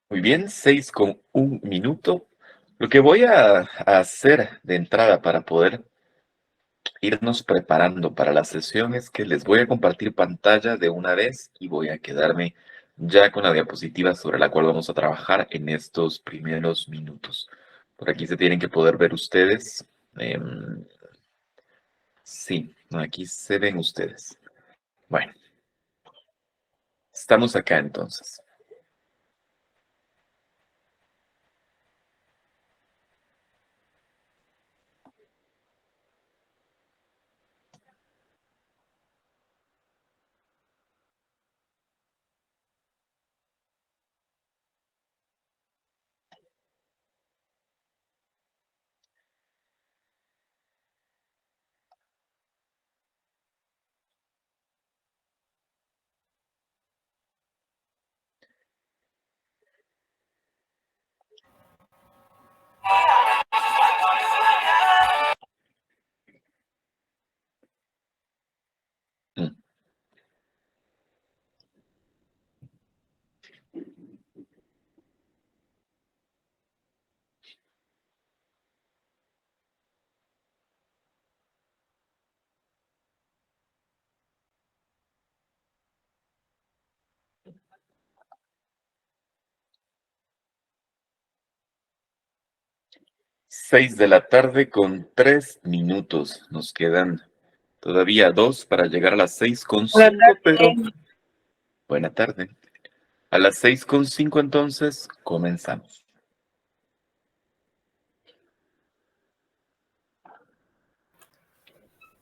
Muy bien, 6:01. Lo que voy a hacer de entrada para poder irnos preparando para la sesión es que les voy a compartir pantalla de una vez y voy a quedarme ya con la diapositiva sobre la cual vamos a trabajar en estos primeros minutos. Por aquí se tienen que poder ver ustedes. Sí, no, aquí se ven ustedes. Bueno, estamos acá entonces. 6 de la tarde con 3 minutos. Nos quedan todavía dos para llegar a las 6:05, pero buena tarde. A las 6:05 entonces comenzamos.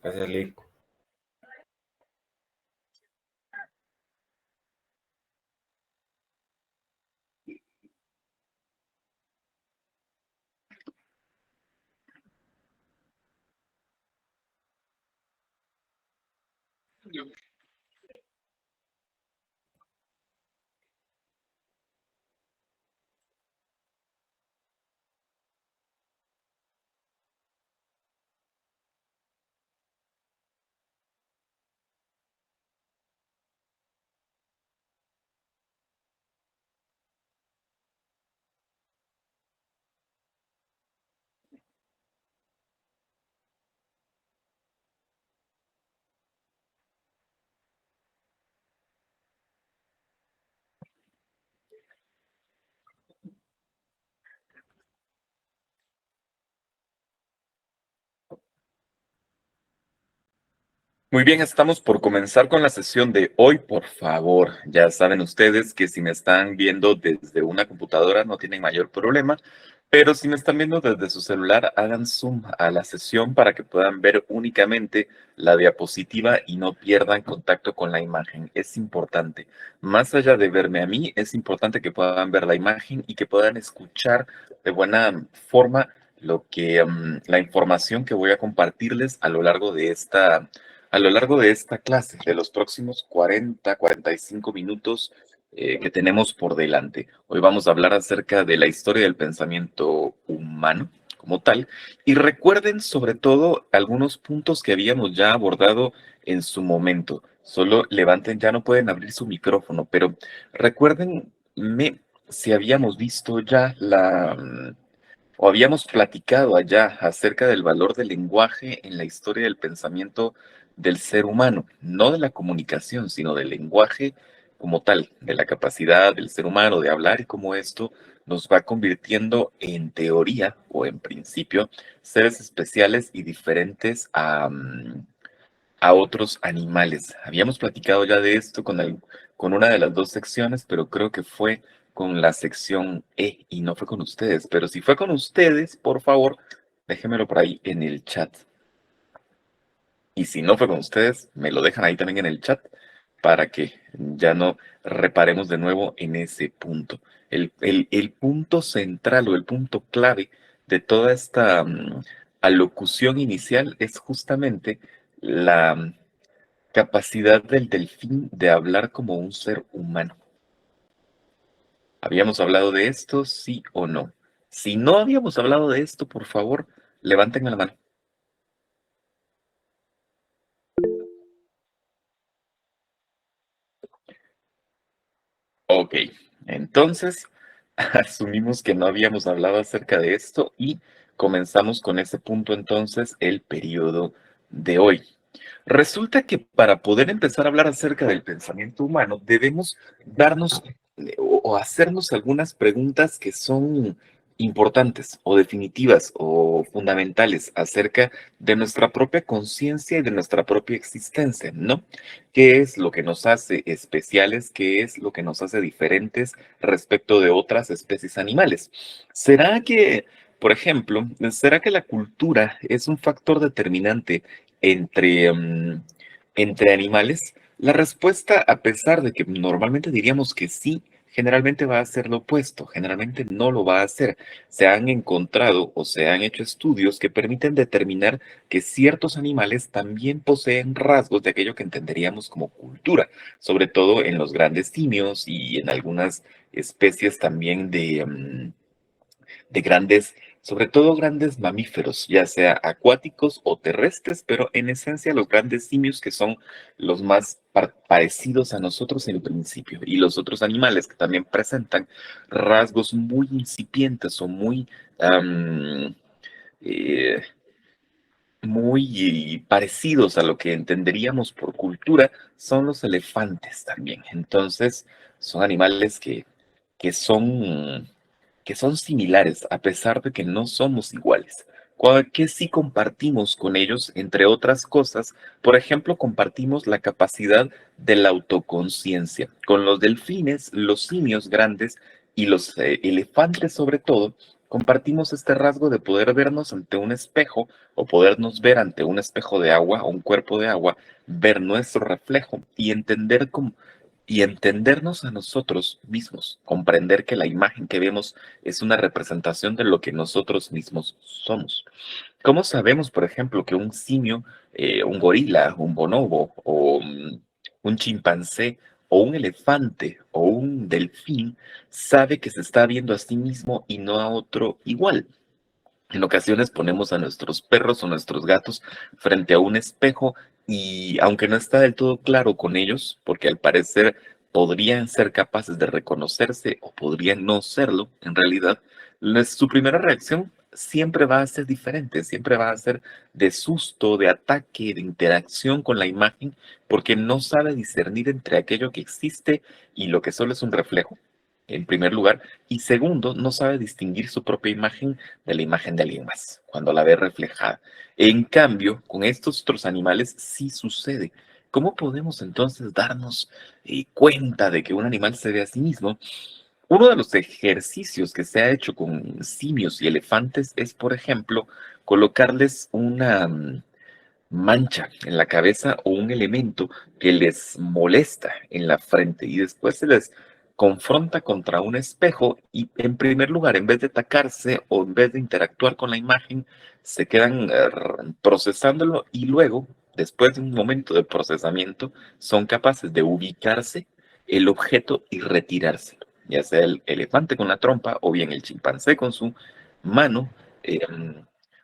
Gracias, Lee. Muy bien, estamos por comenzar con la sesión de hoy. Por favor, ya saben ustedes que si me están viendo desde una computadora no tienen mayor problema, pero si me están viendo desde su celular, hagan zoom a la sesión para que puedan ver únicamente la diapositiva y no pierdan contacto con la imagen. Es importante. Más allá de verme a mí, es importante que puedan ver la imagen y que puedan escuchar de buena forma la información que voy a compartirles a lo largo de esta clase, de los próximos 45 minutos que tenemos por delante. Hoy vamos a hablar acerca de la historia del pensamiento humano como tal. Y recuerden sobre todo algunos puntos que habíamos ya abordado en su momento. Solo levanten, ya no pueden abrir su micrófono, pero recuérdenme si habíamos visto ya o habíamos platicado allá acerca del valor del lenguaje en la historia del pensamiento del ser humano, no de la comunicación, sino del lenguaje como tal, de la capacidad del ser humano de hablar y cómo esto nos va convirtiendo en teoría o en principio seres especiales y diferentes a otros animales. Habíamos platicado ya de esto con una de las dos secciones, pero creo que fue con la sección E y no fue con ustedes. Pero si fue con ustedes, por favor, déjenmelo por ahí en el chat. Y si no fue con ustedes, me lo dejan ahí también en el chat para que ya no reparemos de nuevo en ese punto. El punto central o el punto clave de toda esta alocución inicial es justamente la capacidad del delfín de hablar como un ser humano. ¿Habíamos hablado de esto, sí o no? Si no habíamos hablado de esto, por favor, levanten la mano. Ok, entonces asumimos que no habíamos hablado acerca de esto y comenzamos con ese punto entonces el periodo de hoy. Resulta que para poder empezar a hablar acerca del pensamiento humano, debemos darnos o hacernos algunas preguntas que son importantes o definitivas o fundamentales acerca de nuestra propia conciencia y de nuestra propia existencia, ¿no? ¿Qué es lo que nos hace especiales? ¿Qué es lo que nos hace diferentes respecto de otras especies animales? ¿Será que, por ejemplo, será que la cultura es un factor determinante entre, entre animales? La respuesta, a pesar de que normalmente diríamos que sí, generalmente va a ser lo opuesto, generalmente no lo va a hacer. Se han encontrado o se han hecho estudios que permiten determinar que ciertos animales también poseen rasgos de aquello que entenderíamos como cultura, sobre todo en los grandes simios y en algunas especies también de grandes, sobre todo grandes mamíferos, ya sea acuáticos o terrestres, pero en esencia los grandes simios que son los más parecidos a nosotros en principio, y los otros animales que también presentan rasgos muy incipientes o muy... am, eh, muy parecidos a lo que entenderíamos por cultura son los elefantes también. Entonces, son animales que son, que son similares, a pesar de que no somos iguales. ¿Qué sí compartimos con ellos? Entre otras cosas, por ejemplo, compartimos la capacidad de la autoconciencia. Con los delfines, los simios grandes y los elefantes sobre todo, compartimos este rasgo de poder vernos ante un espejo o podernos ver ante un espejo de agua o un cuerpo de agua, ver nuestro reflejo y entender cómo y entendernos a nosotros mismos, comprender que la imagen que vemos es una representación de lo que nosotros mismos somos. ¿Cómo sabemos, por ejemplo, que un simio, un gorila, un bonobo o un chimpancé o un elefante o un delfín sabe que se está viendo a sí mismo y no a otro igual? En ocasiones ponemos a nuestros perros o nuestros gatos frente a un espejo y aunque no está del todo claro con ellos, porque al parecer podrían ser capaces de reconocerse o podrían no serlo, en realidad, su primera reacción siempre va a ser diferente, siempre va a ser de susto, de ataque, de interacción con la imagen, porque no sabe discernir entre aquello que existe y lo que solo es un reflejo, en primer lugar, y segundo, no sabe distinguir su propia imagen de la imagen de alguien más, cuando la ve reflejada. En cambio, con estos otros animales sí sucede. ¿Cómo podemos entonces darnos cuenta de que un animal se ve a sí mismo? Uno de los ejercicios que se ha hecho con simios y elefantes es, por ejemplo, colocarles una, mancha en la cabeza o un elemento que les molesta en la frente y después se les confronta contra un espejo y en primer lugar, en vez de atacarse o en vez de interactuar con la imagen, se quedan procesándolo y luego, después de un momento de procesamiento, son capaces de ubicarse el objeto y retirárselo, ya sea el elefante con la trompa o bien el chimpancé con su mano. eh,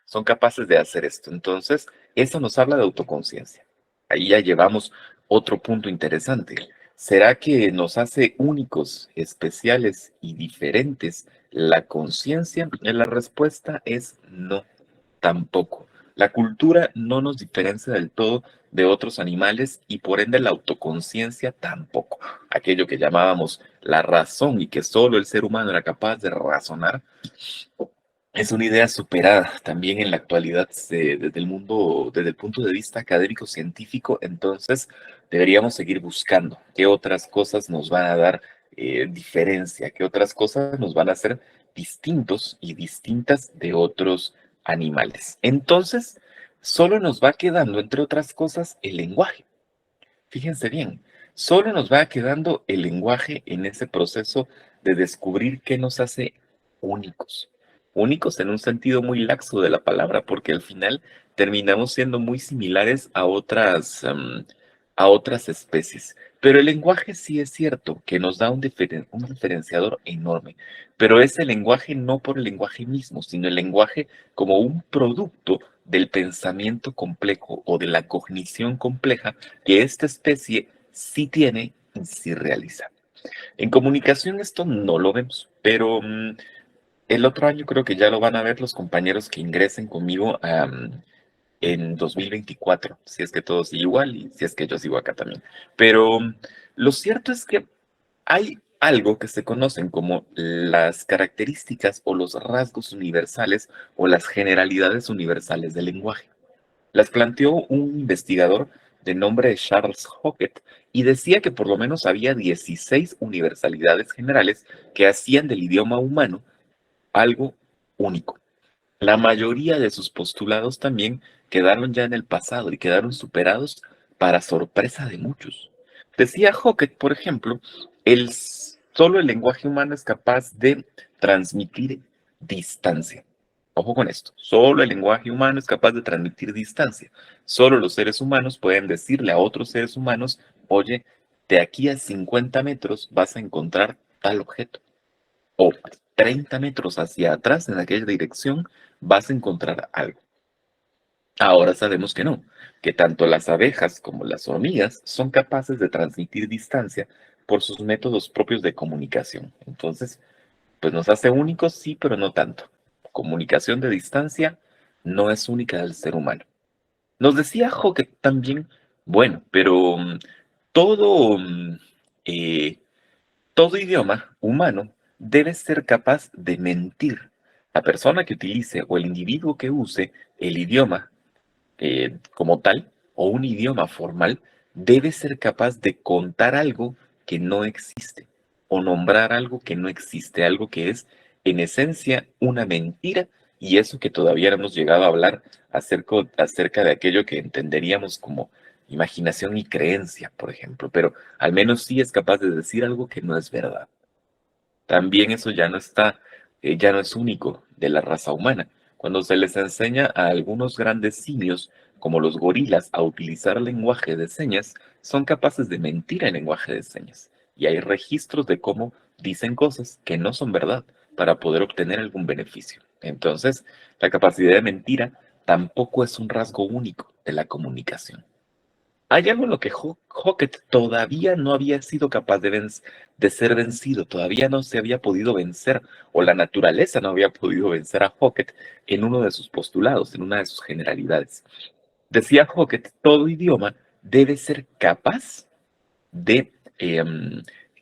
Son capaces de hacer esto. Entonces, eso nos habla de autoconciencia. Ahí ya llevamos otro punto interesante. ¿Será que nos hace únicos, especiales y diferentes la conciencia? La respuesta es no, tampoco. La cultura no nos diferencia del todo de otros animales y por ende la autoconciencia tampoco. Aquello que llamábamos la razón y que solo el ser humano era capaz de razonar, es una idea superada también en la actualidad desde el mundo, desde el punto de vista académico científico, entonces deberíamos seguir buscando qué otras cosas nos van a dar diferencia, qué otras cosas nos van a hacer distintos y distintas de otros animales. Entonces, solo nos va quedando, entre otras cosas, el lenguaje. Fíjense bien, solo nos va quedando el lenguaje en ese proceso de descubrir qué nos hace únicos. Únicos en un sentido muy laxo de la palabra, porque al final terminamos siendo muy similares a otras especies. Pero el lenguaje sí es cierto que nos da un diferenciador enorme, pero es el lenguaje no por el lenguaje mismo, sino el lenguaje como un producto del pensamiento complejo o de la cognición compleja que esta especie sí tiene y sí realiza. En comunicación esto no lo vemos, pero el otro año creo que ya lo van a ver los compañeros que ingresen conmigo en 2024, si es que todo sigue igual y si es que yo sigo acá también. Pero lo cierto es que hay algo que se conocen como las características o los rasgos universales o las generalidades universales del lenguaje. Las planteó un investigador de nombre Charles Hockett y decía que por lo menos había 16 universalidades generales que hacían del idioma humano algo único. La mayoría de sus postulados también quedaron ya en el pasado y quedaron superados para sorpresa de muchos. Decía Hockett, por ejemplo, solo el lenguaje humano es capaz de transmitir distancia. Ojo con esto, solo el lenguaje humano es capaz de transmitir distancia. Solo los seres humanos pueden decirle a otros seres humanos, oye, de aquí a 50 metros vas a encontrar tal objeto o 30 metros hacia atrás en aquella dirección vas a encontrar algo. Ahora sabemos que no, que tanto las abejas como las hormigas son capaces de transmitir distancia por sus métodos propios de comunicación. Entonces, pues nos hace únicos, sí, pero no tanto. Comunicación de distancia no es única del ser humano. Nos decía Hockett también, bueno, pero todo eh, todo idioma humano debe ser capaz de mentir. La persona que utilice o el individuo que use el idioma como tal o un idioma formal debe ser capaz de contar algo que no existe o nombrar algo que no existe, algo que es en esencia una mentira y eso que todavía no hemos llegado a hablar acerca de aquello que entenderíamos como imaginación y creencia, por ejemplo, pero al menos sí es capaz de decir algo que no es verdad. También eso ya no está, ya no es único de la raza humana. Cuando se les enseña a algunos grandes simios, como los gorilas, a utilizar lenguaje de señas, son capaces de mentir en lenguaje de señas. Y hay registros de cómo dicen cosas que no son verdad para poder obtener algún beneficio. Entonces, la capacidad de mentira tampoco es un rasgo único de la comunicación. Hay algo en lo que Hockett todavía no había sido capaz de ser vencido, todavía no se había podido vencer, o la naturaleza no había podido vencer a Hockett en uno de sus postulados, en una de sus generalidades. Decía Hockett, todo idioma debe ser capaz de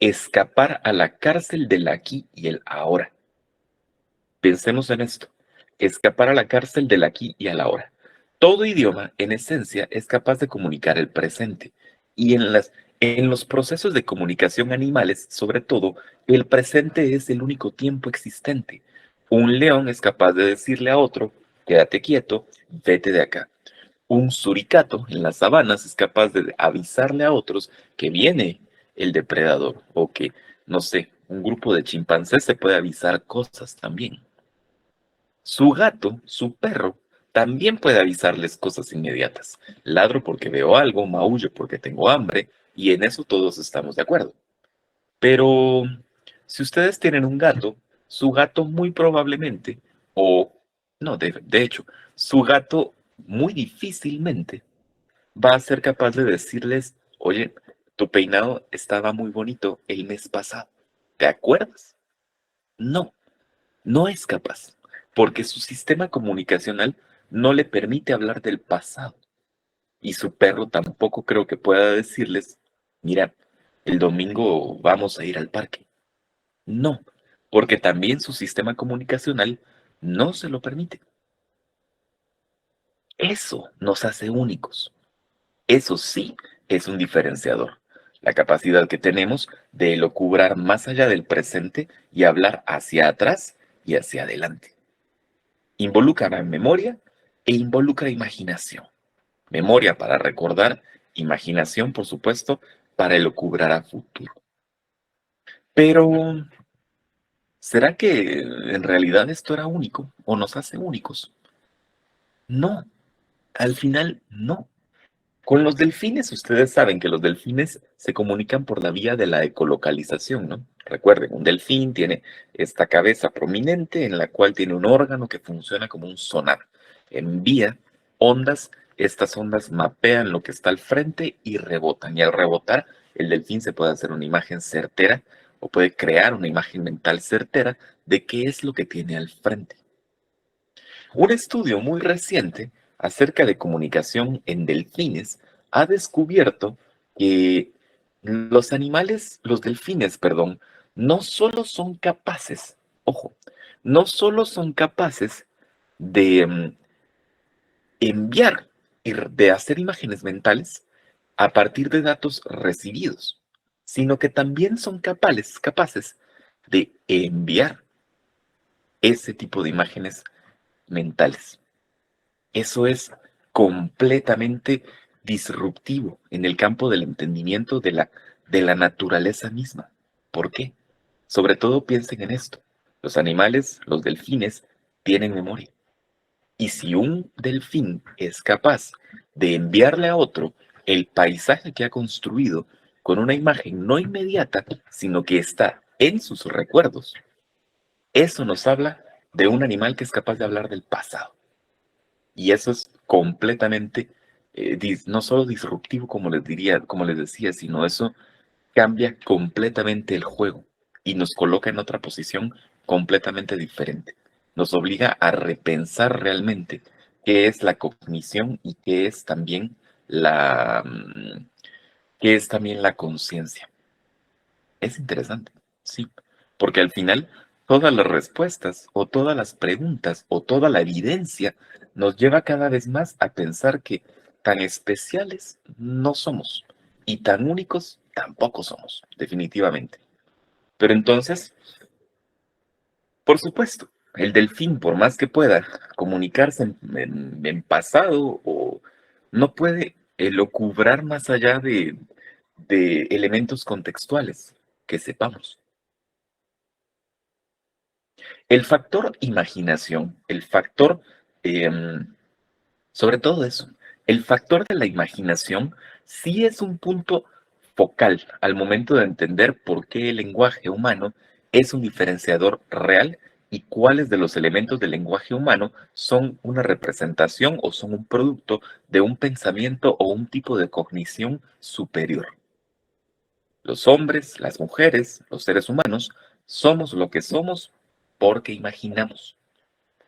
escapar a la cárcel del aquí y el ahora. Pensemos en esto, escapar a la cárcel del aquí y al ahora. Todo idioma, en esencia, es capaz de comunicar el presente. Y en los procesos de comunicación animales, sobre todo, el presente es el único tiempo existente. Un león es capaz de decirle a otro, quédate quieto, vete de acá. Un suricato en las sabanas es capaz de avisarle a otros que viene el depredador o que, no sé, un grupo de chimpancés se puede avisar cosas también. Su gato, su perro, también puede avisarles cosas inmediatas. Ladro porque veo algo, maullo porque tengo hambre, y en eso todos estamos de acuerdo. Pero si ustedes tienen un gato, su gato muy probablemente, o no, de hecho, su gato muy difícilmente va a ser capaz de decirles, oye, tu peinado estaba muy bonito el mes pasado. ¿Te acuerdas? No, no es capaz, porque su sistema comunicacional no le permite hablar del pasado. Y su perro tampoco creo que pueda decirles, mira, el domingo vamos a ir al parque. No, porque también su sistema comunicacional no se lo permite. Eso nos hace únicos. Eso sí es un diferenciador. La capacidad que tenemos de locubrar más allá del presente y hablar hacia atrás y hacia adelante. Involucra memoria e involucra imaginación. Memoria para recordar, imaginación, por supuesto, para elucubrar a futuro. Pero, ¿será que en realidad esto era único o nos hace únicos? No, al final no. Con los delfines, ustedes saben que los delfines se comunican por la vía de la ecolocalización, ¿no? Recuerden, un delfín tiene esta cabeza prominente en la cual tiene un órgano que funciona como un sonar. Envía ondas, estas ondas mapean lo que está al frente y rebotan. Y al rebotar, el delfín se puede hacer una imagen certera o puede crear una imagen mental certera de qué es lo que tiene al frente. Un estudio muy reciente acerca de comunicación en delfines ha descubierto que los delfines, perdón, no solo son capaces, ojo, no solo son capaces de enviar y de hacer imágenes mentales a partir de datos recibidos, sino que también son capaces de enviar ese tipo de imágenes mentales. Eso es completamente disruptivo en el campo del entendimiento de la naturaleza misma. ¿Por qué? Sobre todo piensen en esto. Los animales, los delfines, tienen memoria. Y si un delfín es capaz de enviarle a otro el paisaje que ha construido con una imagen no inmediata, sino que está en sus recuerdos, eso nos habla de un animal que es capaz de hablar del pasado. Y eso es completamente, no solo disruptivo, como les decía, sino eso cambia completamente el juego y nos coloca en otra posición completamente diferente. Nos obliga a repensar realmente qué es la cognición y qué es también la conciencia. Es interesante, sí, porque al final todas las respuestas o todas las preguntas o toda la evidencia nos lleva cada vez más a pensar que tan especiales no somos y tan únicos tampoco somos, definitivamente. Pero entonces, por supuesto, el delfín, por más que pueda comunicarse en pasado, o no puede elocubrar más allá de elementos contextuales que sepamos. El factor imaginación, sobre todo eso, el factor de la imaginación sí es un punto focal al momento de entender por qué el lenguaje humano es un diferenciador real y cuáles de los elementos del lenguaje humano son una representación o son un producto de un pensamiento o un tipo de cognición superior. Los hombres, las mujeres, los seres humanos, somos lo que somos porque imaginamos.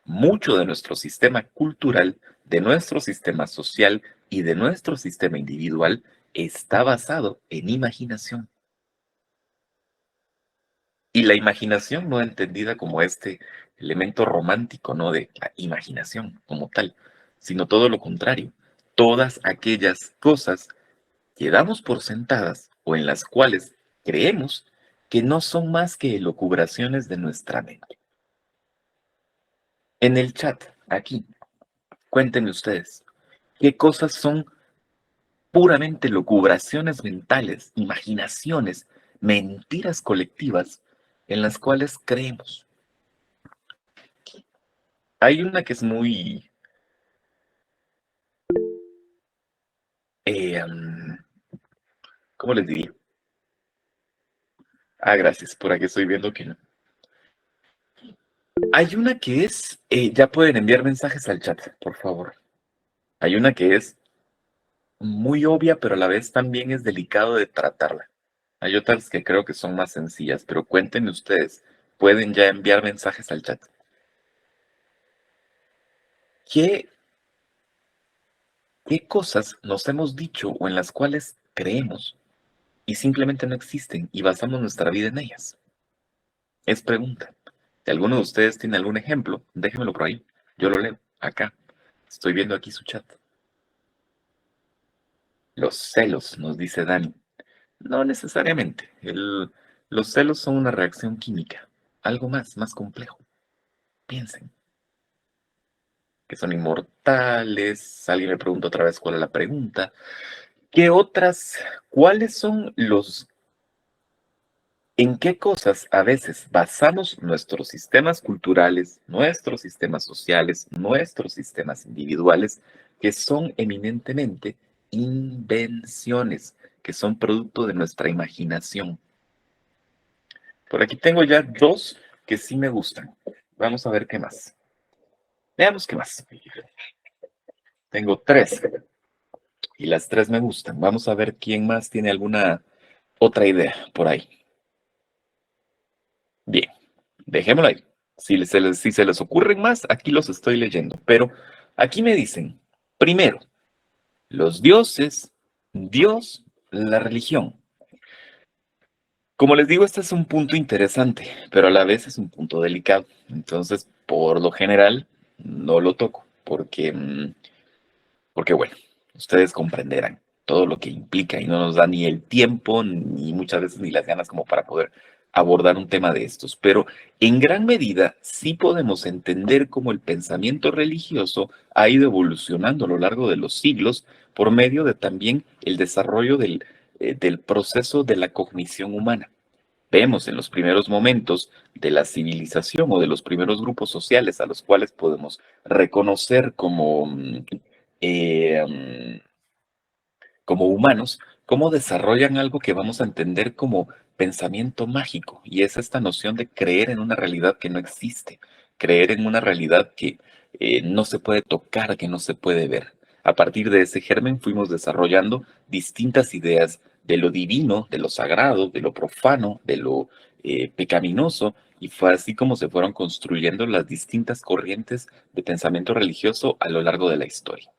Mucho de nuestro sistema cultural, de nuestro sistema social y de nuestro sistema individual está basado en imaginación. Y la imaginación no entendida como este elemento romántico, ¿no? De la imaginación como tal, sino todo lo contrario. Todas aquellas cosas que damos por sentadas o en las cuales creemos que no son más que elucubraciones de nuestra mente. En el chat, aquí, cuéntenme ustedes, ¿qué cosas son puramente lucubraciones mentales, imaginaciones, mentiras colectivas en las cuales creemos? Hay una que es muy, eh, um, ¿cómo les diría? Ah, gracias, por aquí estoy viendo que no. Hay una que es, ya pueden enviar mensajes al chat, por favor. Hay una que es muy obvia, pero a la vez también es delicado de tratarla. Hay otras que creo que son más sencillas, pero cuéntenme ustedes. Pueden ya enviar mensajes al chat. ¿Qué, qué cosas nos hemos dicho o en las cuales creemos y simplemente no existen y basamos nuestra vida en ellas? Es pregunta. Si alguno de ustedes tiene algún ejemplo, déjenmelo por ahí. Yo lo leo acá. Estoy viendo aquí su chat. Los celos, nos dice Dani. No necesariamente. Los celos son una reacción química. Algo más complejo. Piensen. Que son inmortales. Alguien me pregunta otra vez cuál es la pregunta. ¿Cuáles son en qué cosas a veces basamos nuestros sistemas culturales, nuestros sistemas sociales, nuestros sistemas individuales, que son eminentemente invenciones que son producto de nuestra imaginación. Por aquí tengo ya dos que sí me gustan. Vamos a ver qué más. Veamos qué más. Tengo tres y las tres me gustan. Vamos a ver quién más tiene alguna otra idea por ahí. Bien, dejémoslo ahí. Si se les ocurren más, aquí los estoy leyendo. Pero aquí me dicen, primero, los dioses, Dios, la religión. Como les digo, este es un punto interesante, pero a la vez es un punto delicado. Entonces, por lo general, no lo toco, porque bueno, ustedes comprenderán todo lo que implica y no nos da ni el tiempo, ni muchas veces ni las ganas como para poder abordar un tema de estos. Pero en gran medida sí podemos entender cómo el pensamiento religioso ha ido evolucionando a lo largo de los siglos por medio de también el desarrollo del proceso de la cognición humana. Vemos en los primeros momentos de la civilización o de los primeros grupos sociales a los cuales podemos reconocer eh, mm, como humanos, cómo desarrollan algo que vamos a entender como pensamiento mágico, y es esta noción de creer en una realidad que no existe, creer en una realidad que no se puede tocar, que no se puede ver. A partir de ese germen fuimos desarrollando distintas ideas de lo divino, de lo sagrado, de lo profano, de lo pecaminoso, y fue así como se fueron construyendo las distintas corrientes de pensamiento religioso a lo largo de la historia.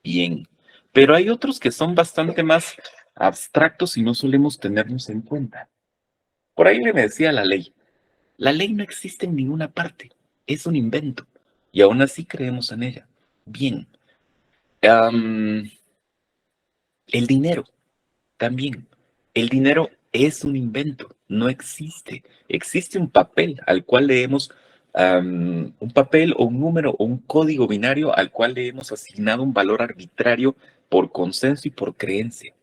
Bien, pero hay otros que son bastante más abstractos y no solemos tenerlos en cuenta. Por ahí me decía la ley. La ley no existe en ninguna parte, es un invento y aún así creemos en ella. Bien, am, el dinero también. El dinero es un invento, no existe. Existe un papel al cual leemos, un papel o un número o un código binario al cual le hemos asignado un valor arbitrario por consenso y por creencia.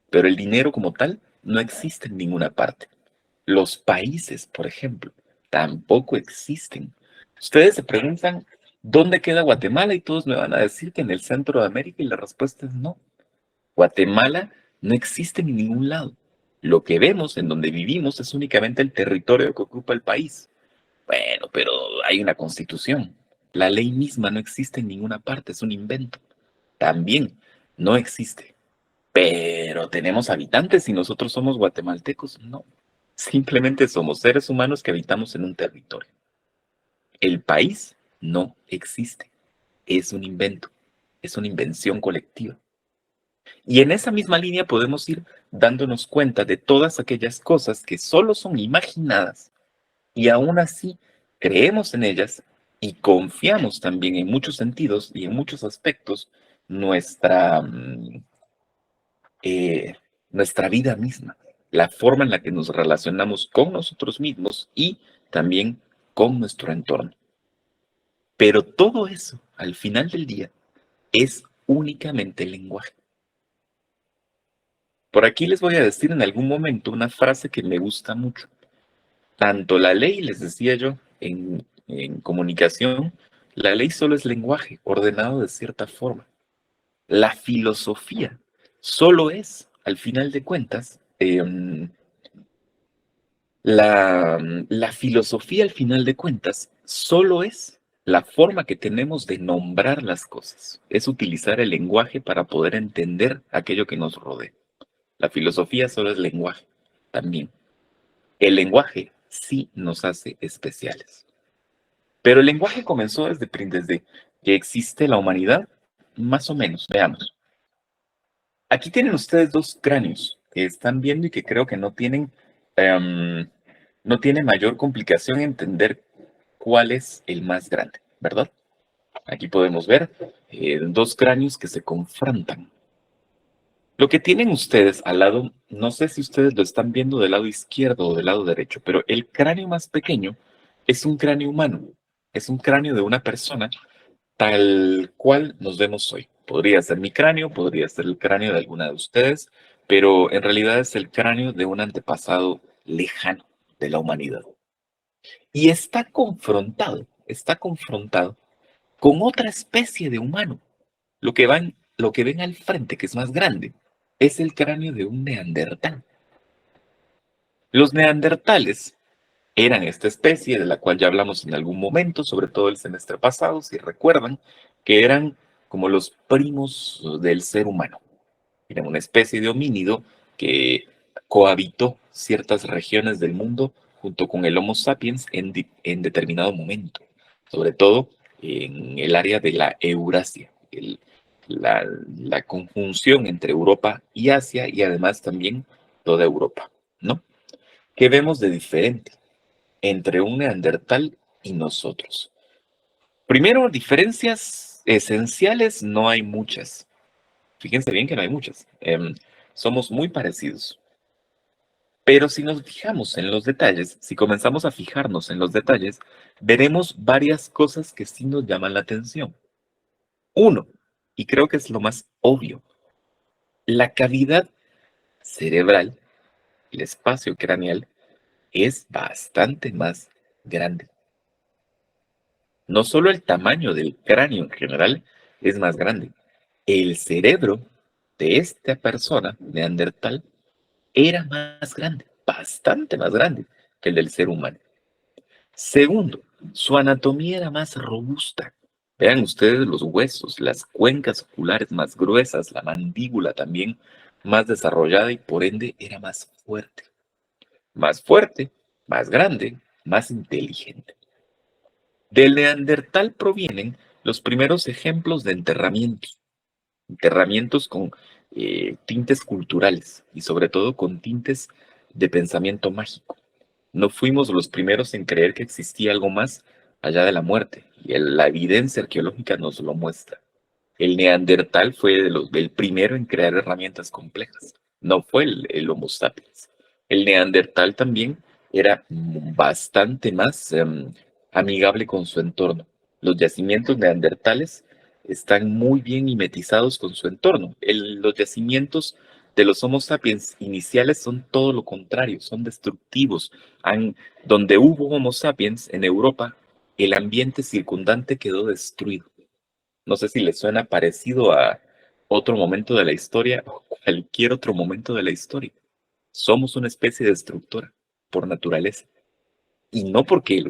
Pero el dinero como tal no existe en ninguna parte. Los países, por ejemplo, tampoco existen. Ustedes se preguntan, ¿dónde queda Guatemala? Y todos me van a decir que en el centro de América y la respuesta es no. Guatemala no existe en ningún lado. Lo que vemos en donde vivimos es únicamente el territorio que ocupa el país. Bueno, pero hay una constitución. La ley misma no existe en ninguna parte, es un invento. También no existe. Pero tenemos habitantes y nosotros somos guatemaltecos. No. Simplemente somos seres humanos que habitamos en un territorio. El país no existe. Es un invento. Es una invención colectiva. Y en esa misma línea podemos ir dándonos cuenta de todas aquellas cosas que solo son imaginadas y aún así creemos en ellas y confiamos también en muchos sentidos y en muchos aspectos nuestra, eh, nuestra vida misma, la forma en la que nos relacionamos con nosotros mismos y también con nuestro entorno. Pero todo eso, al final del día, es únicamente el lenguaje. Por aquí les voy a decir en algún momento una frase que me gusta mucho. Tanto la ley, les decía yo, en comunicación, la ley solo es lenguaje ordenado de cierta forma. La filosofía solo es, al final de cuentas, la filosofía, al final de cuentas, solo es la forma que tenemos de nombrar las cosas. Es utilizar el lenguaje para poder entender aquello que nos rodea. La filosofía solo es lenguaje también. El lenguaje sí nos hace especiales. Pero el lenguaje comenzó desde que existe la humanidad, más o menos. Veamos. Aquí tienen ustedes dos cráneos que están viendo y que creo que em, no tiene mayor complicación entender cuál es el más grande, ¿verdad? Aquí podemos ver dos cráneos que se confrontan. Lo que tienen ustedes al lado, no sé si ustedes lo están viendo del lado izquierdo o del lado derecho, pero el cráneo más pequeño es un cráneo humano, es un cráneo de una persona tal cual nos vemos hoy. Podría ser mi cráneo, podría ser el cráneo de alguna de ustedes, pero en realidad es el cráneo de un antepasado lejano de la humanidad. Y está confrontado con otra especie de humano, lo que lo que ven al frente, que es más grande, es el cráneo de un neandertal. Los neandertales eran esta especie de la cual ya hablamos en algún momento, sobre todo el semestre pasado, si recuerdan, que eran como los primos del ser humano. Era una especie de homínido que cohabitó ciertas regiones del mundo junto con el Homo sapiens en determinado momento, sobre todo en el área de la Eurasia, la conjunción entre Europa y Asia y además también toda Europa, ¿no? ¿Qué vemos de diferente entre un neandertal y nosotros? Primero, diferencias esenciales no hay muchas. Fíjense bien que no hay muchas. Somos muy parecidos. Pero si nos fijamos en los detalles, si comenzamos a fijarnos en los detalles, veremos varias cosas que sí nos llaman la atención. Uno, y creo que es lo más obvio, la cavidad cerebral, el espacio craneal, es bastante más grande. No solo el tamaño del cráneo en general es más grande, el cerebro de esta persona, neandertal, era más grande, bastante más grande que el del ser humano. Segundo, su anatomía era más robusta. Vean ustedes los huesos, las cuencas oculares más gruesas, la mandíbula también más desarrollada y por ende era más fuerte. Más fuerte, más grande, más inteligente. Del neandertal provienen los primeros ejemplos de enterramientos con tintes culturales y sobre todo con tintes de pensamiento mágico. No fuimos los primeros en creer que existía algo más allá de la muerte, y la evidencia arqueológica nos lo muestra. El neandertal fue el primero en crear herramientas complejas, no fue el Homo sapiens. El neandertal también era bastante más amigable con su entorno. Los yacimientos neandertales están muy bien mimetizados con su entorno. Los yacimientos de los Homo sapiens iniciales son todo lo contrario, son destructivos. Donde hubo Homo sapiens en Europa, el ambiente circundante quedó destruido. No sé si les suena parecido a otro momento de la historia o cualquier otro momento de la historia. Somos una especie destructora por naturaleza. Y no porque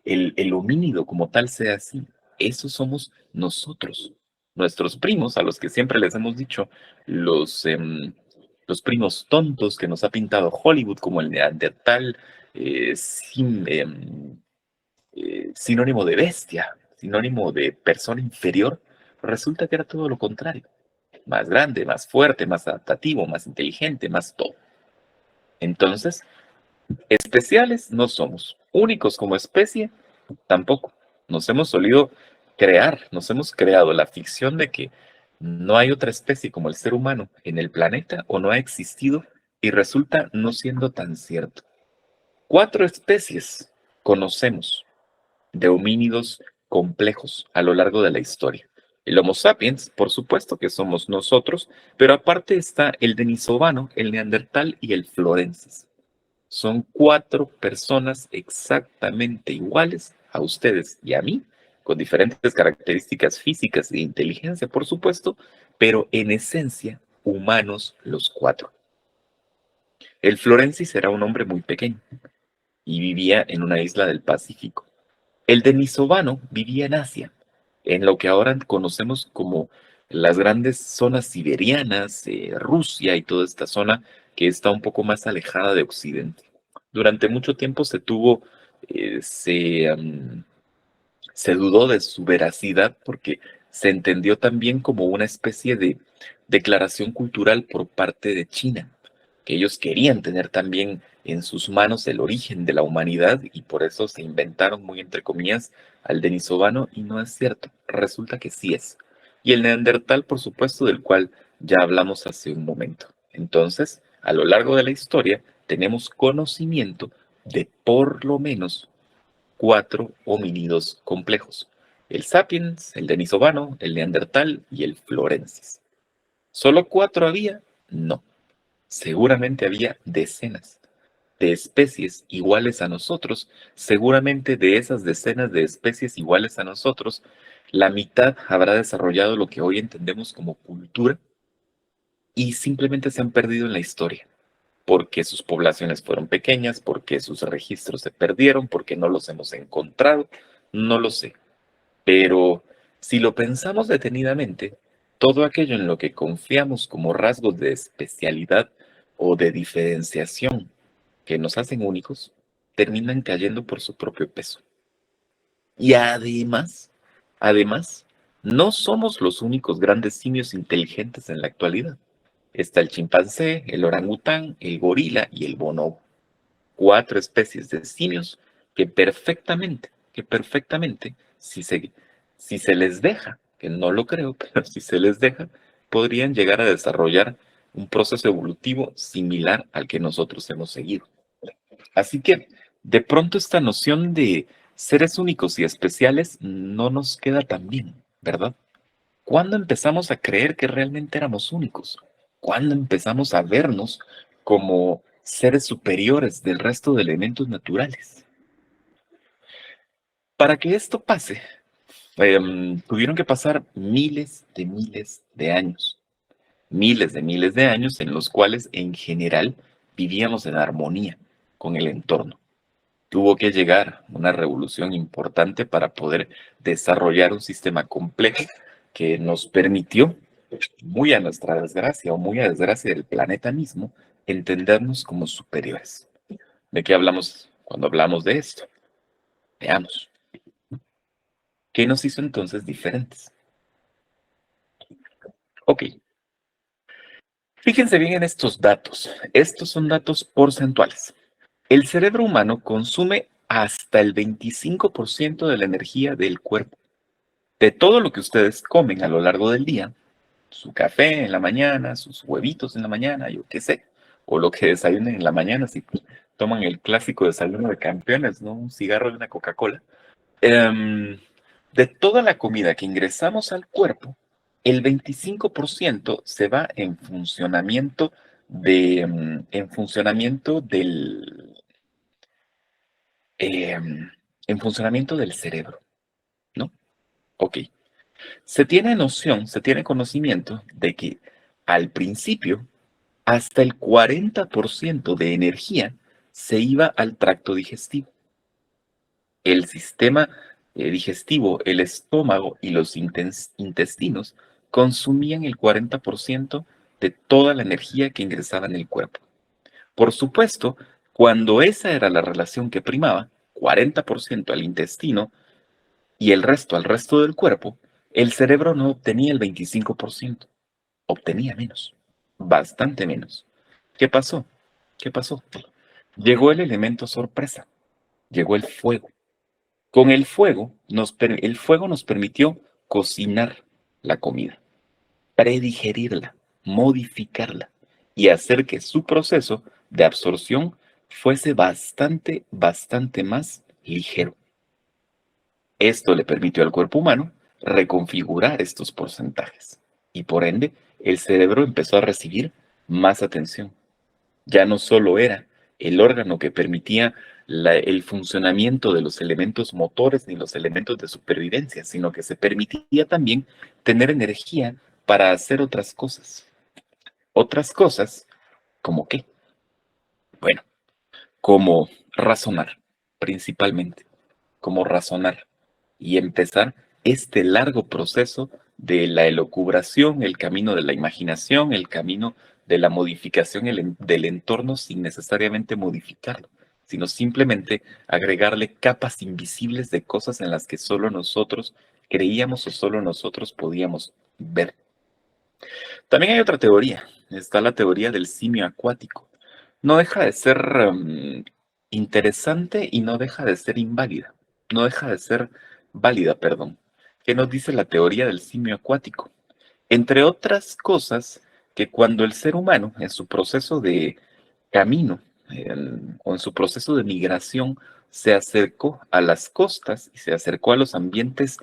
el homínido como tal sea así. Eso somos nosotros. Nuestros primos, a los que siempre les hemos dicho, los primos tontos que nos ha pintado Hollywood como el neandertal, sinónimo de bestia, sinónimo de persona inferior, resulta que era todo lo contrario. Más grande, más fuerte, más adaptativo, más inteligente, más todo. Entonces, especiales no somos. Únicos como especie, tampoco. Nos hemos creado la ficción de que no hay otra especie como el ser humano en el planeta o no ha existido y resulta no siendo tan cierto. 4 especies conocemos de homínidos complejos a lo largo de la historia. El Homo sapiens, por supuesto que somos nosotros, pero aparte está el denisovano, el neandertal y el florensis. Son 4 personas exactamente iguales a ustedes y a mí, con diferentes características físicas e inteligencia, por supuesto, pero en esencia humanos los 4. El florensis era un hombre muy pequeño y vivía en una isla del Pacífico. El denisovano vivía en Asia, en lo que ahora conocemos como las grandes zonas siberianas, Rusia y toda esta zona que está un poco más alejada de Occidente. Durante mucho tiempo eh, se, am, se dudó de su veracidad porque se entendió también como una especie de declaración cultural por parte de China, que ellos querían tener también en sus manos el origen de la humanidad y por eso se inventaron muy entre comillas al denisovano y no es cierto, resulta que sí es. Y el neandertal, por supuesto, del cual ya hablamos hace un momento. Entonces, a lo largo de la historia, tenemos conocimiento de por lo menos 4 homínidos complejos. El sapiens, el denisovano, el neandertal y el florensis. ¿Solo 4 había? No. Seguramente había decenas. de especies iguales a nosotros, seguramente de esas decenas de especies iguales a nosotros, la mitad habrá desarrollado lo que hoy entendemos como cultura y simplemente se han perdido en la historia, porque sus poblaciones fueron pequeñas, porque sus registros se perdieron, porque no los hemos encontrado, no lo sé. Pero si lo pensamos detenidamente, todo aquello en lo que confiamos como rasgos de especialidad o de diferenciación que nos hacen únicos, terminan cayendo por su propio peso. Y además, no somos los únicos grandes simios inteligentes en la actualidad. Está el chimpancé, el orangután, el gorila y el bonobo. Cuatro especies de simios que perfectamente, si se les deja, que no lo creo, pero si se les deja, podrían llegar a desarrollar un proceso evolutivo similar al que nosotros hemos seguido. Así que, de pronto, esta noción de seres únicos y especiales no nos queda tan bien, ¿verdad? ¿Cuándo empezamos a creer que realmente éramos únicos? ¿Cuándo empezamos a vernos como seres superiores del resto de elementos naturales? Para que esto pase, tuvieron que pasar miles de miles de años en los cuales en general vivíamos en armonía con el entorno. Tuvo que llegar una revolución importante para poder desarrollar un sistema complejo que nos permitió, muy a nuestra desgracia o muy a desgracia del planeta mismo, entendernos como superiores. ¿De qué hablamos cuando hablamos de esto? Veamos. ¿Qué nos hizo entonces diferentes? Ok, fíjense bien en estos datos. Estos son datos porcentuales. El cerebro humano consume hasta el 25% de la energía del cuerpo. De todo lo que ustedes comen a lo largo del día, su café en la mañana, sus huevitos en la mañana, yo qué sé, o lo que desayunen en la mañana, si toman el clásico desayuno de campeones, ¿no? Un cigarro y una Coca-Cola. Em, de toda la comida que ingresamos al cuerpo, el 25% se va em, en funcionamiento del cerebro, ¿no? Ok. Se tiene conocimiento de que al principio hasta el 40% de energía se iba al tracto digestivo. El sistema digestivo, el estómago y los intestinos consumían el 40% de toda la energía que ingresaba en el cuerpo. Por supuesto, cuando esa era la relación que primaba, 40% al intestino y el resto al resto del cuerpo, el cerebro no obtenía el 25%, obtenía menos, bastante menos. ¿Qué pasó? ¿Qué pasó? Llegó el elemento sorpresa, llegó el fuego. Con el fuego nos permitió cocinar la comida, predigerirla, modificarla y hacer que su proceso de absorción fuese bastante más ligero. Esto le permitió al cuerpo humano reconfigurar estos porcentajes y por ende el cerebro empezó a recibir más atención. Ya no solo era el órgano que permitía el funcionamiento de los elementos motores ni los elementos de supervivencia, sino que se permitía también tener energía para hacer otras cosas. Otras cosas, ¿como qué? Bueno, como razonar, principalmente, como razonar y empezar este largo proceso de la elucubración, el camino de la imaginación, el camino de la modificación del entorno sin necesariamente modificarlo, sino simplemente agregarle capas invisibles de cosas en las que solo nosotros creíamos o solo nosotros podíamos ver. También hay otra teoría, está la teoría del simio acuático. No deja de ser interesante y no deja de ser inválida, no deja de ser válida, perdón. ¿Qué nos dice la teoría del simio acuático? Entre otras cosas, que cuando el ser humano en su proceso de camino o en su proceso de migración se acercó a las costas y se acercó a los ambientes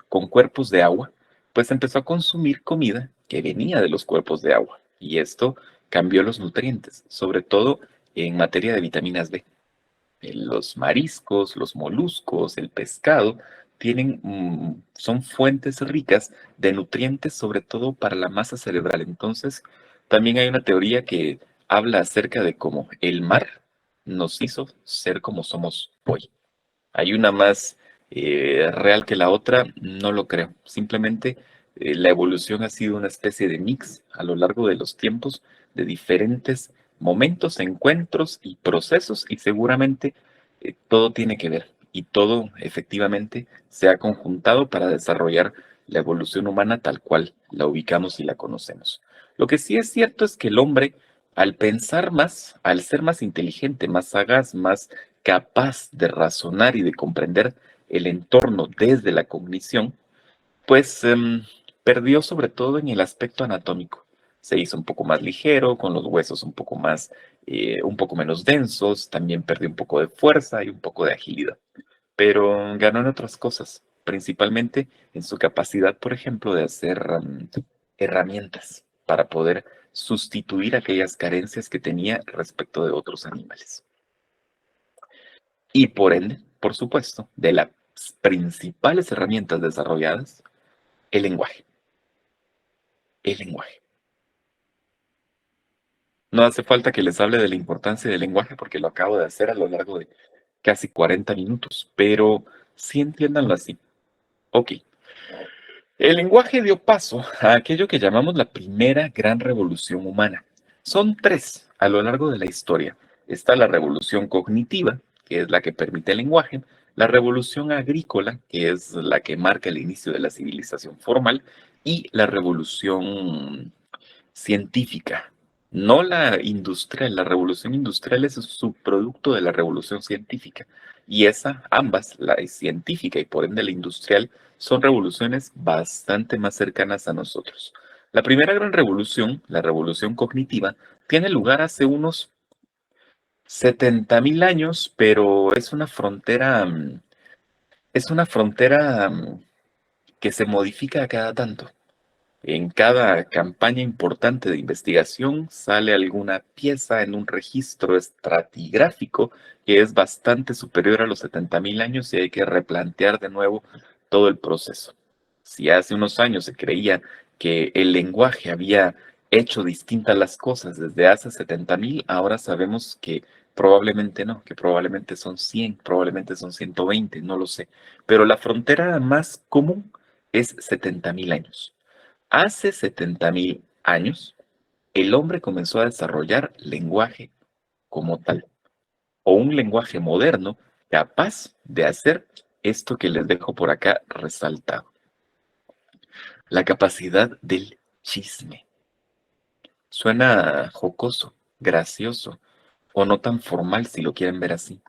con cuerpos de agua, pues empezó a consumir comida que venía de los cuerpos de agua y esto cambió los nutrientes, sobre todo en materia de vitaminas B. Los mariscos, los moluscos, el pescado, son fuentes ricas de nutrientes, sobre todo para la masa cerebral. Entonces, también hay una teoría que habla acerca de cómo el mar nos hizo ser como somos hoy. Hay una más real que la otra, no lo creo. Simplemente la evolución ha sido una especie de mix a lo largo de los tiempos de diferentes momentos, encuentros y procesos y seguramente todo tiene que ver y todo efectivamente se ha conjuntado para desarrollar la evolución humana tal cual la ubicamos y la conocemos. Lo que sí es cierto es que el hombre, al pensar más, al ser más inteligente, más sagaz, más capaz de razonar y de comprender el entorno desde la cognición, pues perdió sobre todo en el aspecto anatómico. Se hizo un poco más ligero, con los huesos un poco menos densos, también perdió un poco de fuerza y un poco de agilidad, pero ganó en otras cosas, principalmente en su capacidad, por ejemplo, de hacer herramientas para poder sustituir aquellas carencias que tenía respecto de otros animales. Y por ende, por supuesto, de las principales herramientas desarrolladas, el lenguaje. El lenguaje. No hace falta que les hable de la importancia del lenguaje porque lo acabo de hacer a lo largo de casi 40 minutos, pero sí entiéndanlo así. Ok, el lenguaje dio paso a aquello que llamamos la primera gran revolución humana. Son tres a lo largo de la historia. Está la revolución cognitiva, que es la que permite el lenguaje, la revolución agrícola, que es la que marca el inicio de la civilización formal, y la revolución científica, no la industrial. La revolución industrial es un subproducto de la revolución científica. Y ambas, la científica y por ende la industrial, son revoluciones bastante más cercanas a nosotros. La primera gran revolución, la revolución cognitiva, tiene lugar hace unos 70.000 años, pero es una frontera que se modifica a cada tanto. En cada campaña importante de investigación sale alguna pieza en un registro estratigráfico que es bastante superior a los 70.000 años y hay que replantear de nuevo todo el proceso. Si hace unos años se creía que el lenguaje había hecho distintas las cosas desde hace 70.000, ahora sabemos que probablemente no, que probablemente son 100, probablemente son 120, no lo sé. Pero la frontera más común es 70.000 años. Hace 70.000 años, el hombre comenzó a desarrollar lenguaje como tal, o un lenguaje moderno capaz de hacer esto que les dejo por acá resaltado. La capacidad del chisme. Suena jocoso, gracioso, o no tan formal si lo quieren ver así,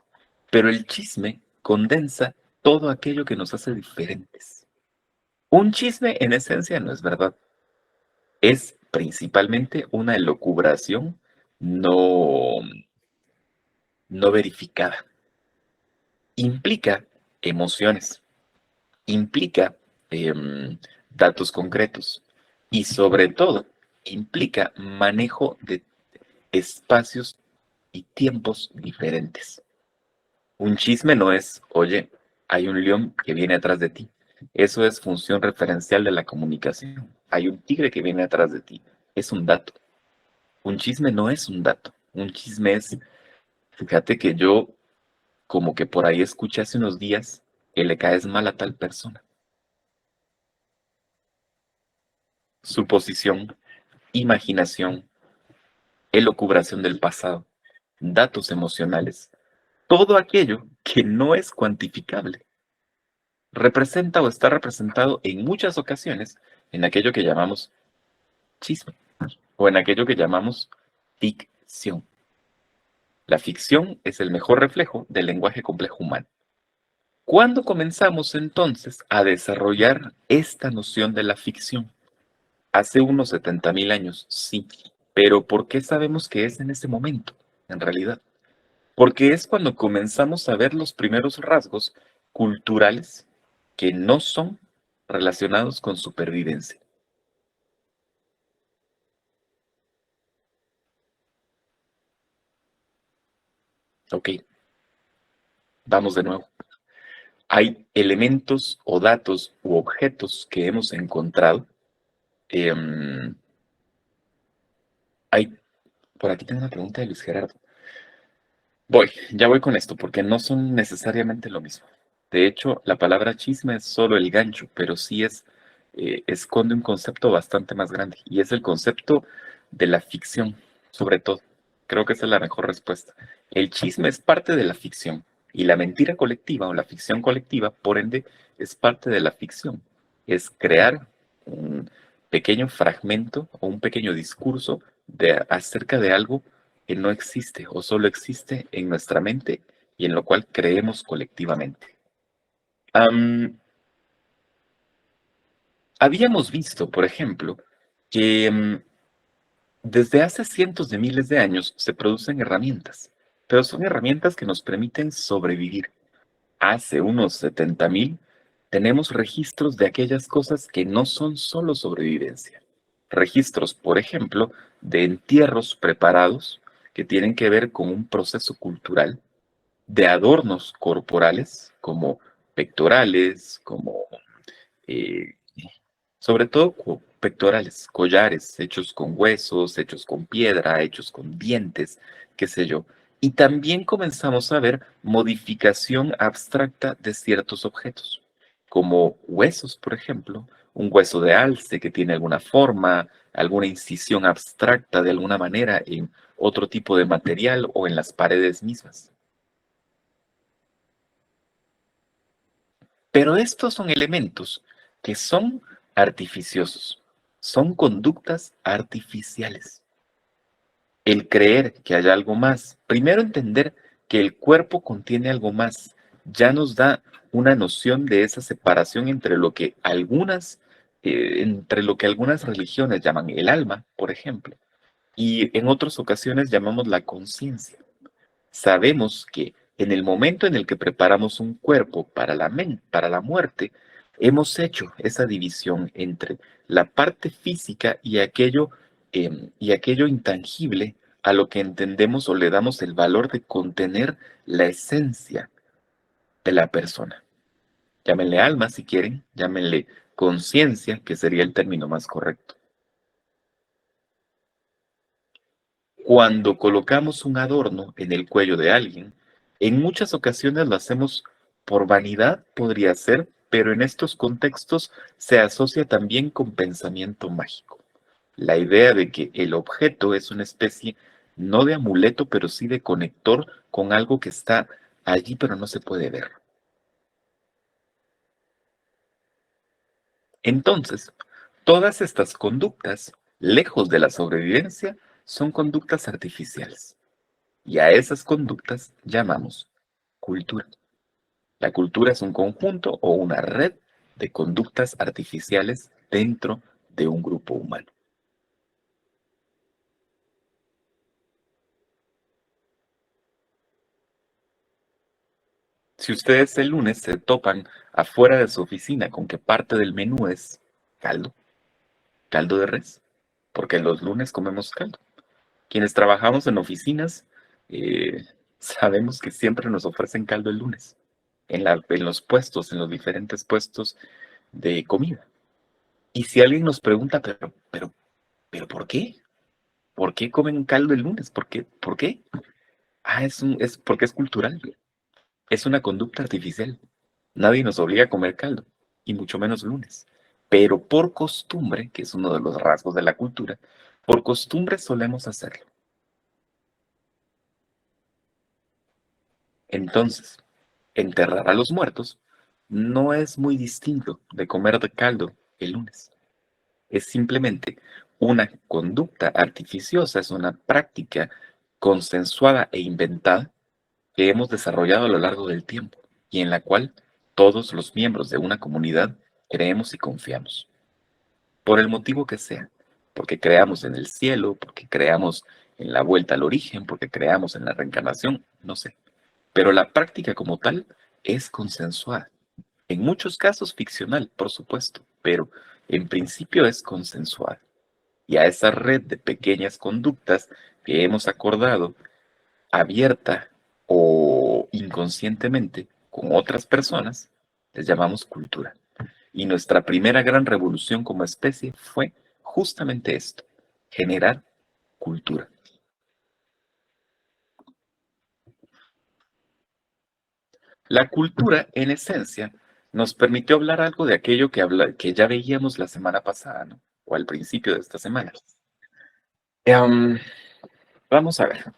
pero el chisme condensa todo aquello que nos hace diferentes. Un chisme en esencia no es verdad. Es principalmente una elucubración no, no verificada. Implica emociones, implica datos concretos y sobre todo implica manejo de espacios y tiempos diferentes. Un chisme no es, oye, hay un león que viene atrás de ti. Eso es función referencial de la comunicación. Hay un tigre que viene atrás de ti. Es un dato. Un chisme no es un dato. Un chisme es, fíjate que yo como que por ahí escuché hace unos días que le caes mal a tal persona. Suposición, imaginación, elucubración del pasado, datos emocionales, todo aquello que no es cuantificable, representa o está representado en muchas ocasiones en aquello que llamamos chisme o en aquello que llamamos ficción. La ficción es el mejor reflejo del lenguaje complejo humano. ¿Cuándo comenzamos entonces a desarrollar esta noción de la ficción? Hace unos 70.000 años, sí. Pero ¿por qué sabemos que es en ese momento, en realidad? Porque es cuando comenzamos a ver los primeros rasgos culturales que no son relacionados con supervivencia. Ok, vamos de nuevo. Hay elementos o datos u objetos que hemos encontrado. em, hay, por aquí tengo una pregunta de Luis Gerardo. Ya voy con esto, porque no son necesariamente lo mismo. De hecho, la palabra chisme es solo el gancho, pero sí esconde un concepto bastante más grande, y es el concepto de la ficción, sobre todo. Creo que esa es la mejor respuesta. El chisme es parte de la ficción, y la mentira colectiva o la ficción colectiva, por ende, es parte de la ficción. Es crear un pequeño fragmento o un pequeño discurso acerca de algo que no existe o solo existe en nuestra mente y en lo cual creemos colectivamente. Am, Habíamos visto, por ejemplo, que desde hace cientos de miles de años se producen herramientas, pero son herramientas que nos permiten sobrevivir. Hace unos 70.000 tenemos registros de aquellas cosas que no son solo sobrevivencia. Registros, por ejemplo, de entierros preparados que tienen que ver con un proceso cultural, de adornos corporales, como pectorales, como eh, sobre todo pectorales, collares hechos con huesos, hechos con piedra, hechos con dientes, qué sé yo. Y también comenzamos a ver modificación abstracta de ciertos objetos, como huesos, por ejemplo, un hueso de alce que tiene alguna forma, alguna incisión abstracta de alguna manera en otro tipo de material o en las paredes mismas. Pero estos son elementos que son artificiosos, son conductas artificiales. El creer que hay algo más, primero entender que el cuerpo contiene algo más, ya nos da una noción de esa separación entre lo que algunas religiones llaman el alma, por ejemplo, y en otras ocasiones llamamos la conciencia. Sabemos que en el momento en el que preparamos un cuerpo para la muerte, hemos hecho esa división entre la parte física y aquello intangible a lo que entendemos o le damos el valor de contener la esencia de la persona. Llámenle alma si quieren, llámenle conciencia, que sería el término más correcto. Cuando colocamos un adorno en el cuello de alguien, en muchas ocasiones lo hacemos por vanidad, podría ser, pero en estos contextos se asocia también con pensamiento mágico. La idea de que el objeto es una especie no de amuleto, pero sí de conector con algo que está allí, pero no se puede ver. Entonces, todas estas conductas, lejos de la sobrevivencia, son conductas artificiales. Y a esas conductas llamamos cultura. La cultura es un conjunto o una red de conductas artificiales dentro de un grupo humano. Si ustedes el lunes se topan afuera de su oficina con que parte del menú es caldo, caldo de res, porque los lunes comemos caldo. Quienes trabajamos en oficinas sabemos que siempre nos ofrecen caldo el lunes, en los puestos, en los diferentes puestos de comida. Y si alguien nos pregunta, pero ¿por qué? ¿Por qué comen caldo el lunes? ¿Por qué? ¿Por qué? Es porque es cultural. Es una conducta artificial. Nadie nos obliga a comer caldo, y mucho menos lunes. Pero por costumbre, que es uno de los rasgos de la cultura, por costumbre solemos hacerlo. Entonces, enterrar a los muertos no es muy distinto de comer de caldo el lunes. Es simplemente una conducta artificiosa, es una práctica consensuada e inventada que hemos desarrollado a lo largo del tiempo y en la cual todos los miembros de una comunidad creemos y confiamos, por el motivo que sea, porque creamos en el cielo, porque creamos en la vuelta al origen, porque creamos en la reencarnación, no sé. Pero la práctica como tal es consensuada. En muchos casos ficcional, por supuesto, pero en principio es consensuada. Y a esa red de pequeñas conductas que hemos acordado, abierta o inconscientemente con otras personas, les llamamos cultura. Y nuestra primera gran revolución como especie fue justamente esto, generar cultura. La cultura, en esencia, nos permitió hablar algo de aquello que ya veíamos la semana pasada, ¿no? O al principio de esta semana. Em, Vamos a ver.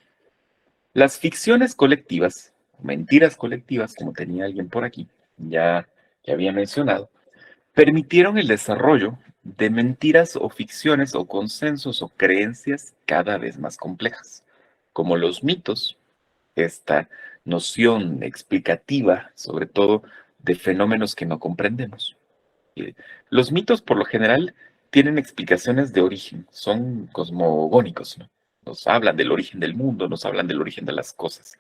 Las ficciones colectivas, mentiras colectivas, como tenía alguien por aquí, ya que había mencionado, permitieron el desarrollo de mentiras o ficciones o consensos o creencias cada vez más complejas, como los mitos, esta noción explicativa, sobre todo de fenómenos que no comprendemos. Eh, Los mitos, por lo general, tienen explicaciones de origen, son cosmogónicos, ¿no? Nos hablan del origen del mundo, nos hablan del origen de las cosas.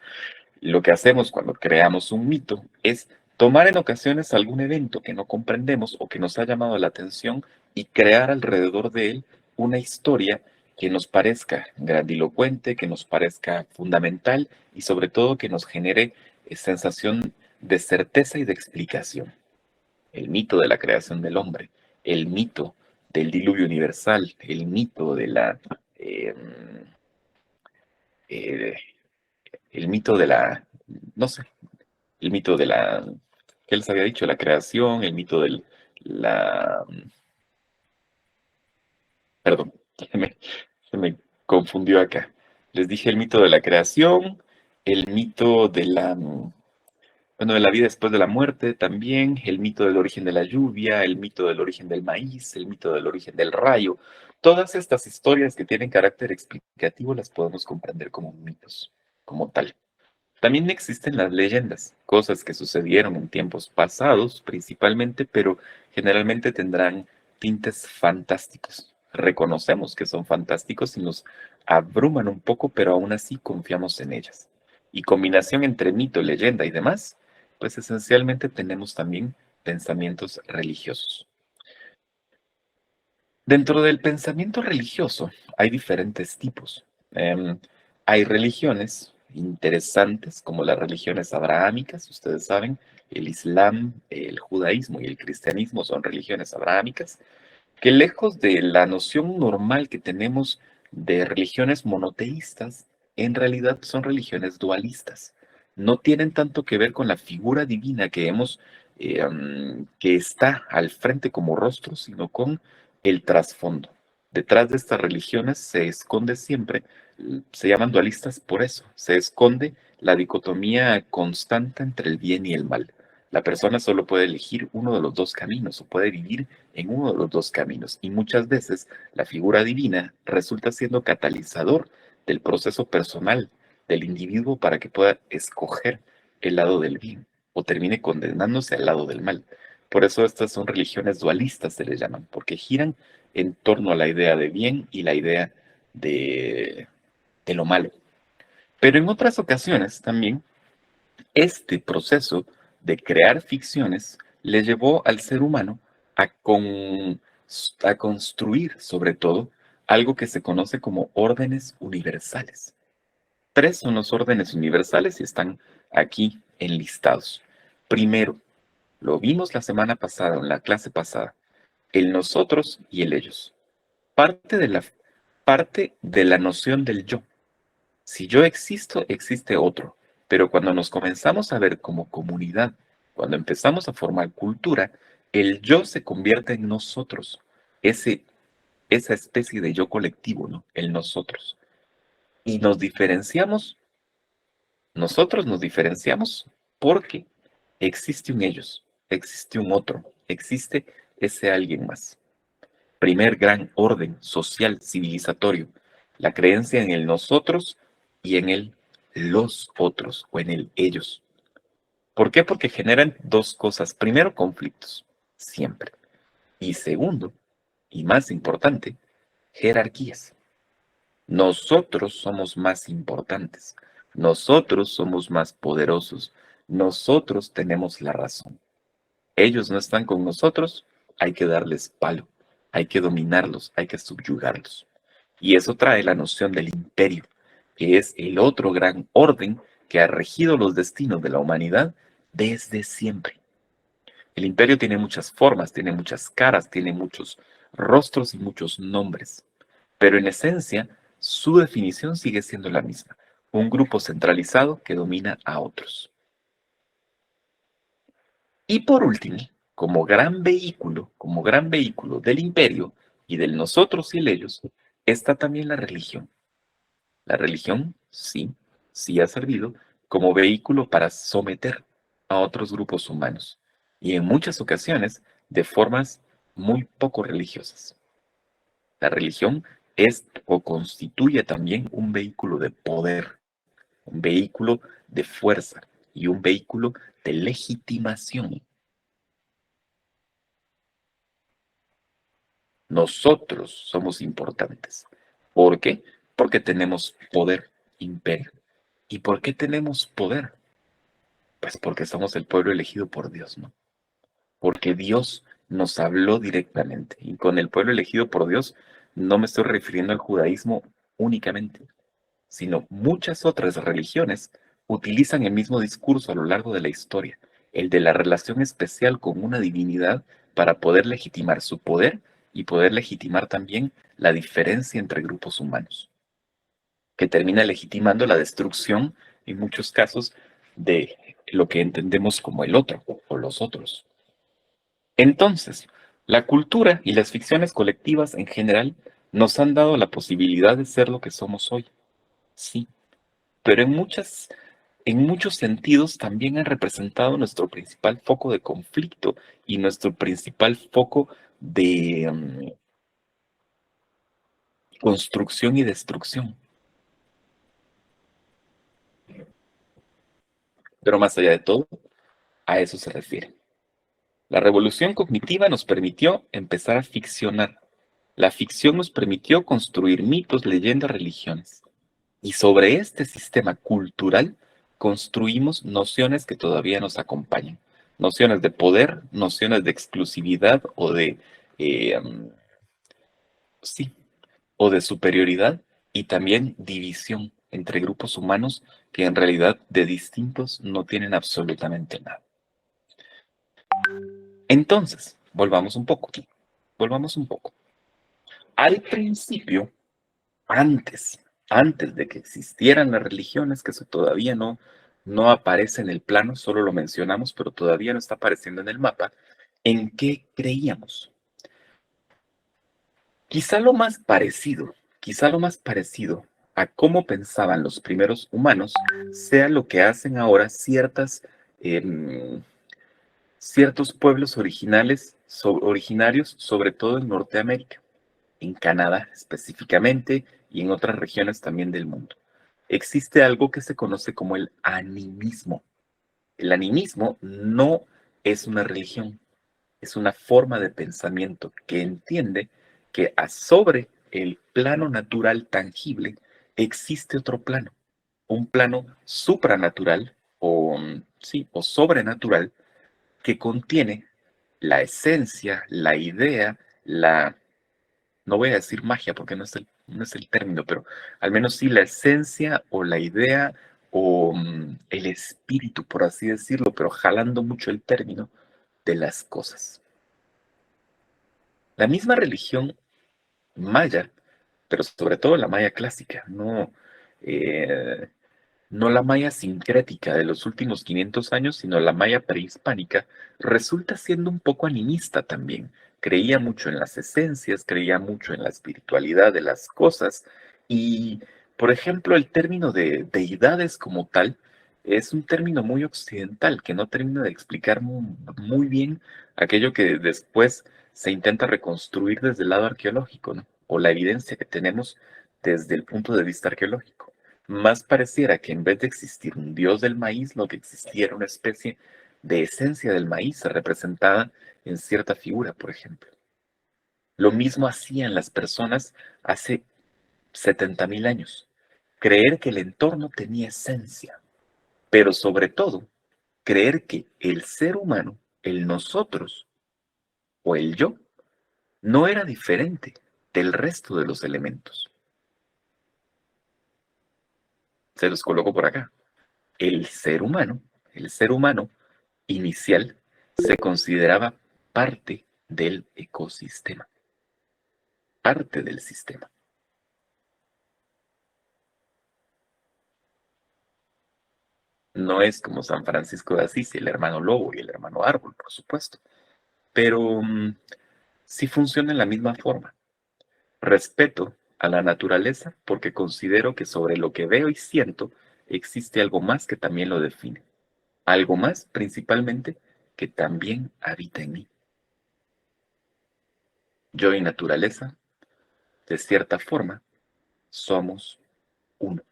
Lo que hacemos cuando creamos un mito es tomar en ocasiones algún evento que no comprendemos o que nos ha llamado la atención y crear alrededor de él una historia que nos parezca grandilocuente, que nos parezca fundamental y sobre todo que nos genere sensación de certeza y de explicación. El mito de la creación del hombre, el mito del diluvio universal, el mito de la... eh, eh, el mito de la, no sé, el mito de la, ¿qué les había dicho? La creación, el mito de la, perdón, se me confundió acá. Les dije el mito de la creación, el mito de la, bueno, de la vida después de la muerte también, el mito del origen de la lluvia, el mito del origen del maíz, el mito del origen del rayo. Todas estas historias que tienen carácter explicativo las podemos comprender como mitos, como tal. También existen las leyendas, cosas que sucedieron en tiempos pasados principalmente, pero generalmente tendrán tintes fantásticos. Reconocemos que son fantásticos y nos abruman un poco, pero aún así confiamos en ellas. Y combinación entre mito, leyenda y demás, pues esencialmente tenemos también pensamientos religiosos. Dentro del pensamiento religioso hay diferentes tipos. Hay religiones interesantes, como las religiones abrahámicas, ustedes saben, el Islam, el judaísmo y el cristianismo son religiones abrahámicas, que lejos de la noción normal que tenemos de religiones monoteístas, en realidad son religiones dualistas. No tienen tanto que ver con la figura divina que está al frente como rostro, sino con el trasfondo. Detrás de estas religiones se esconde siempre, se llaman dualistas por eso, se esconde la dicotomía constante entre el bien y el mal. La persona solo puede elegir uno de los dos caminos o puede vivir en uno de los dos caminos y muchas veces la figura divina resulta siendo catalizador del proceso personal del individuo para que pueda escoger el lado del bien o termine condenándose al lado del mal. Por eso estas son religiones dualistas, se les llaman, porque giran en torno a la idea de bien y la idea de, de lo malo. Pero en otras ocasiones también este proceso de crear ficciones le llevó al ser humano a, a construir, sobre todo, algo que se conoce como órdenes universales. Tres son los órdenes universales y están aquí enlistados. Primero, lo vimos la semana pasada, en la clase pasada, el nosotros y el ellos. Parte de la, parte de la noción del yo. Si yo existo, existe otro. Pero cuando nos comenzamos a ver como comunidad, cuando empezamos a formar cultura, el yo se convierte en nosotros. Ese, esa especie de yo colectivo, ¿no? El nosotros. Y nos diferenciamos, nosotros nos diferenciamos porque existe un ellos, existe un otro, existe ese alguien más. Primer gran orden social civilizatorio, la creencia en el nosotros y en el los otros o en el ellos. ¿Por qué? Porque generan dos cosas. Primero, conflictos, siempre. Y segundo, y más importante, jerarquías. Nosotros somos más importantes. Nosotros somos más poderosos. Nosotros tenemos la razón. Ellos no están con nosotros, hay que darles palo, hay que dominarlos, hay que subyugarlos. Y eso trae la noción del imperio, que es el otro gran orden que ha regido los destinos de la humanidad desde siempre. El imperio tiene muchas formas, tiene muchas caras, tiene muchos rostros y muchos nombres, pero en esencia su definición sigue siendo la misma, un grupo centralizado que domina a otros. Y por último, como gran vehículo del imperio y del nosotros y el ellos, está también la religión. La religión, sí, sí ha servido como vehículo para someter a otros grupos humanos, y en muchas ocasiones de formas muy poco religiosas. La religión es o constituye también un vehículo de poder, un vehículo de fuerza y un vehículo de legitimación. Nosotros somos importantes. ¿Por qué? Porque tenemos poder, imperio. ¿Y por qué tenemos poder? Pues porque somos el pueblo elegido por Dios, ¿no? Porque Dios nos habló directamente. Y con el pueblo elegido por Dios no me estoy refiriendo al judaísmo únicamente, sino muchas otras religiones utilizan el mismo discurso a lo largo de la historia, el de la relación especial con una divinidad para poder legitimar su poder y poder legitimar también la diferencia entre grupos humanos, que termina legitimando la destrucción, en muchos casos, de lo que entendemos como el otro o los otros. Entonces, la cultura y las ficciones colectivas en general nos han dado la posibilidad de ser lo que somos hoy, sí, pero en muchos sentidos también han representado nuestro principal foco de conflicto y nuestro principal foco de construcción y destrucción. Pero más allá de todo, a eso se refiere. La revolución cognitiva nos permitió empezar a ficcionar. La ficción nos permitió construir mitos, leyendas, religiones. Y sobre este sistema cultural construimos nociones que todavía nos acompañan. Nociones de poder, nociones de exclusividad o de, sí, o de superioridad y también división entre grupos humanos que en realidad de distintos no tienen absolutamente nada. Entonces, volvamos un poco. Al principio, antes, antes de que existieran las religiones, que eso todavía no aparece en el plano, solo lo mencionamos, pero todavía no está apareciendo en el mapa, ¿en qué creíamos? Quizá lo más parecido, quizá lo más parecido a cómo pensaban los primeros humanos sea lo que hacen ahora em, ciertos pueblos originarios, sobre todo en Norteamérica, en Canadá específicamente y en otras regiones también del mundo. Existe algo que se conoce como el animismo. El animismo no es una religión, es una forma de pensamiento que entiende que sobre el plano natural tangible existe otro plano, un plano supranatural o, sí, o sobrenatural que contiene la esencia, la idea, no voy a decir magia porque no es el término, pero al menos sí la esencia o la idea o el espíritu, por así decirlo, pero jalando mucho el término de las cosas. La misma religión maya, pero sobre todo la maya clásica, eh, no la maya sincrética de los últimos 500 años, sino la maya prehispánica, resulta siendo un poco animista también. Creía mucho en las esencias, creía mucho en la espiritualidad de las cosas y, por ejemplo, el término de deidades como tal es un término muy occidental que no termina de explicar muy bien aquello que después se intenta reconstruir desde el lado arqueológico, ¿no? O la evidencia que tenemos desde el punto de vista arqueológico. Más pareciera que en vez de existir un dios del maíz, lo que existiera una especie de esencia del maíz representada en cierta figura, por ejemplo. Lo mismo hacían las personas hace 70.000 años. Creer que el entorno tenía esencia, pero sobre todo, creer que el ser humano, el nosotros o el yo, no era diferente del resto de los elementos. Se los coloco por acá. el ser humano inicial se consideraba parte del ecosistema, parte del sistema. No es como San Francisco de Asís, el hermano lobo y el hermano árbol, por supuesto, pero sí funciona en la misma forma. Respeto a la naturaleza porque considero que sobre lo que veo y siento existe algo más que también lo define. Algo más, principalmente, que también habita en mí. Yo y naturaleza, de cierta forma, somos uno.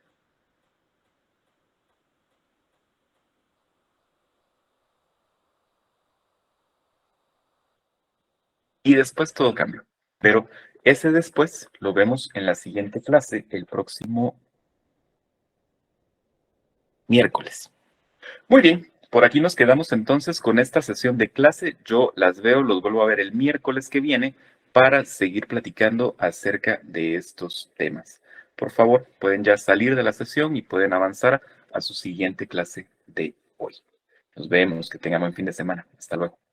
Y después todo cambió. Pero ese después lo vemos en la siguiente clase, el próximo miércoles. Muy bien, por aquí nos quedamos entonces con esta sesión de clase. Yo las veo, los vuelvo a ver el miércoles que viene para seguir platicando acerca de estos temas. Por favor, pueden ya salir de la sesión y pueden avanzar a su siguiente clase de hoy. Nos vemos, que tengan buen fin de semana. Hasta luego.